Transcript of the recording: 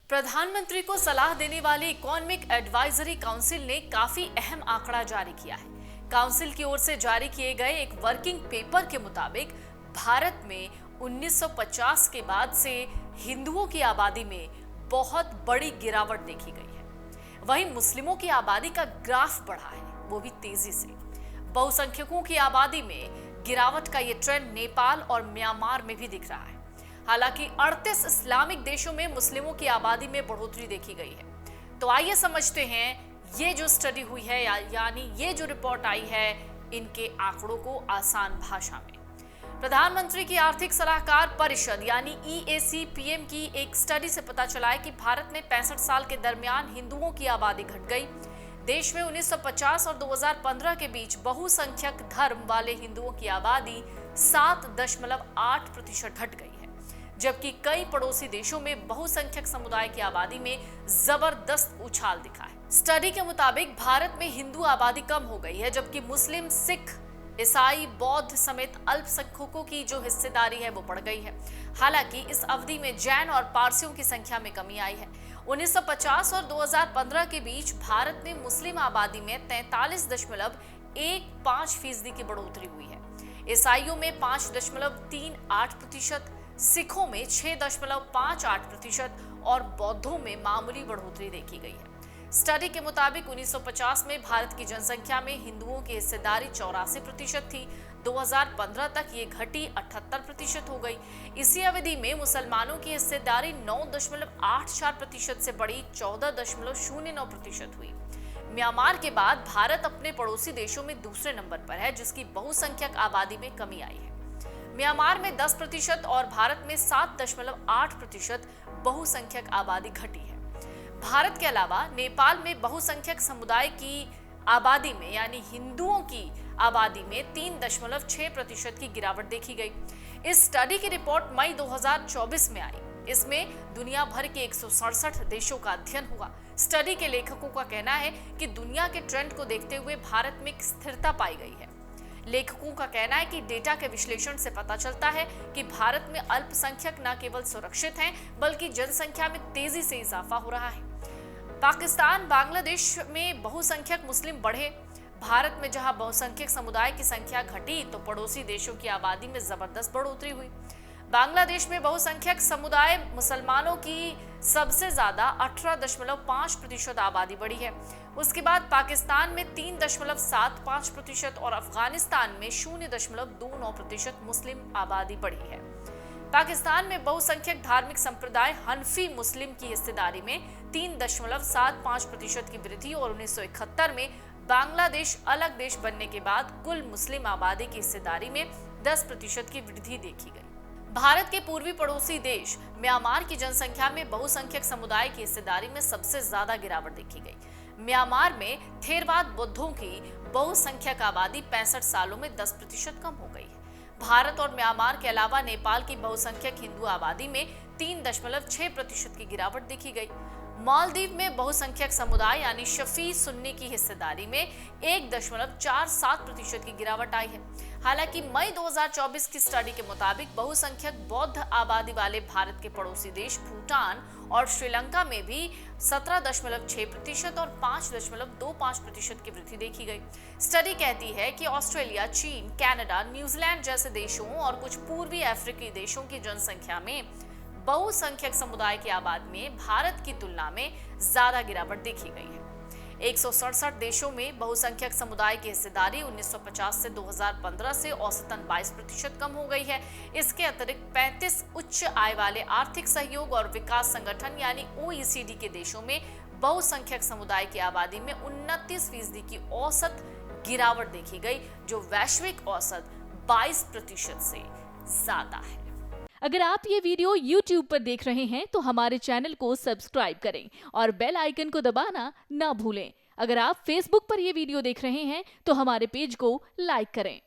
प्रधानमंत्री को सलाह देने वाली इकोनॉमिक एडवाइजरी काउंसिल ने काफी अहम आंकड़ा जारी किया है। काउंसिल की ओर से जारी किए गए एक वर्किंग पेपर के मुताबिक भारत में 1950 के बाद से हिंदुओं की आबादी में बहुत बड़ी गिरावट देखी गई है। वहीं मुस्लिमों की आबादी का ग्राफ बढ़ा है, वो भी तेजी से। बहुसंख्यकों की आबादी में गिरावट का ये ट्रेंड नेपाल और म्यांमार में भी दिख रहा है। हालांकि 38 इस्लामिक देशों में मुस्लिमों की आबादी में बढ़ोतरी देखी गई है। तो आइए समझते हैं ये जो स्टडी हुई है यानी ये जो रिपोर्ट आई है, इनके आंकड़ों को आसान भाषा में। प्रधानमंत्री की आर्थिक सलाहकार परिषद यानी EAC-PM की एक स्टडी से पता चला है कि भारत में 65 साल के दरमियान हिंदुओं की आबादी घट गई। देश में 1950 और 2015 के बीच बहुसंख्यक धर्म वाले हिंदुओं की आबादी 7.8% घट गई है, जबकि कई पड़ोसी देशों में बहुसंख्यक समुदाय की आबादी में जबरदस्त उछाल दिखा है। स्टडी के मुताबिक भारत में हिंदू आबादी कम हो गई है, जबकि मुस्लिम, सिख, ईसाई, बौद्ध समेत अल्पसंख्यकों की जो हिस्सेदारी है वो बढ़ गई है। हालांकि इस अवधि में जैन और पारसियों की संख्या में कमी आई है। 1950 और 2015 के बीच भारत में मुस्लिम आबादी में 43.15% की बढ़ोतरी हुई है। ईसाइयों में 5.38%, सिखों में 6.58% और बौद्धों में मामूली बढ़ोतरी देखी गई है। स्टडी के मुताबिक 1950 में भारत की जनसंख्या में हिंदुओं की हिस्सेदारी 84% थी। 2015 तक ये घटी 78% हो गई। इसी अवधि में मुसलमानों की हिस्सेदारी 9.84% से बढ़ी 14.09% हुई। म्यांमार के बाद भारत अपने पड़ोसी देशों में दूसरे नंबर पर है, जिसकी बहुसंख्यक आबादी में कमी आई है। म्यांमार में 10% और भारत में 7.8% बहुसंख्यक आबादी घटी है। भारत के अलावा नेपाल में बहुसंख्यक समुदाय की आबादी में यानी हिंदुओं की आबादी में 3.6% की गिरावट देखी गई। इस स्टडी की रिपोर्ट मई 2024 में आई। इसमें दुनिया भर के 167 देशों का अध्ययन हुआ। स्टडी के लेखकों का कहना है कि दुनिया के ट्रेंड को देखते हुए भारत में एक स्थिरता पाई गई है। लेखकों का कहना है कि डेटा के विश्लेषण से पता चलता है कि भारत में अल्पसंख्यक न केवल सुरक्षित हैं, बल्कि जनसंख्या में तेजी से इजाफा हो रहा है। पाकिस्तान, बांग्लादेश में बहुसंख्यक मुस्लिम बढ़े। भारत में जहां बहुसंख्यक समुदाय की संख्या घटी, तो पड़ोसी देशों की आबादी में जबरदस्त बढ़ोतरी हुई। बांग्लादेश में बहुसंख्यक समुदाय मुसलमानों की सबसे ज्यादा 18.5% आबादी बढ़ी है। उसके बाद पाकिस्तान में 3.75% और अफगानिस्तान में 0.29% मुस्लिम आबादी बढ़ी है। पाकिस्तान में बहुसंख्यक धार्मिक संप्रदाय हनफी मुस्लिम की हिस्सेदारी में 3.75% की वृद्धि और 1971 में बांग्लादेश अलग देश बनने के बाद कुल मुस्लिम आबादी की हिस्सेदारी में 10% की वृद्धि देखी गई। भारत के पूर्वी पड़ोसी देश म्यांमार की जनसंख्या में बहुसंख्यक समुदाय की हिस्सेदारी में सबसे ज्यादा गिरावट देखी गई। म्यांमार में थेरवाद बुद्धों की बहुसंख्यक आबादी 65 सालों में 10% कम हो गई है। भारत और म्यांमार के अलावा नेपाल की बहुसंख्यक हिंदू आबादी में 3.6% की गिरावट देखी गई। मालदीव में बहुसंख्यक समुदाय यानी शफी सुन्नी की हिस्सेदारी में 1.47% की गिरावट आई है। हालांकि मई 2024 की स्टडी के मुताबिक बहुसंख्यक बौद्ध आबादी वाले भारत के पड़ोसी देश भूटान और श्रीलंका में भी 17.6% और 5.25% की वृद्धि देखी गई। स्टडी कहती है कि ऑस्ट्रेलिया, चीन, कनाडा, न्यूजीलैंड जैसे देशों और कुछ पूर्वी अफ्रीकी देशों की जनसंख्या में बहुसंख्यक समुदाय की आबादी में भारत की तुलना में ज्यादा गिरावट देखी गई है। 167 देशों में बहुसंख्यक समुदाय की हिस्सेदारी 1950 से 2015 से औसतन 22% कम हो गई है। इसके अतिरिक्त 35 उच्च आय वाले आर्थिक सहयोग और विकास संगठन यानी OECD के देशों में बहुसंख्यक समुदाय की आबादी में 29% की औसत गिरावट देखी गई, जो वैश्विक औसत 22% से ज्यादा है। अगर आप ये वीडियो YouTube पर देख रहे हैं तो हमारे चैनल को सब्सक्राइब करें और बेल आइकन को दबाना ना भूलें। अगर आप Facebook पर ये वीडियो देख रहे हैं तो हमारे पेज को लाइक करें।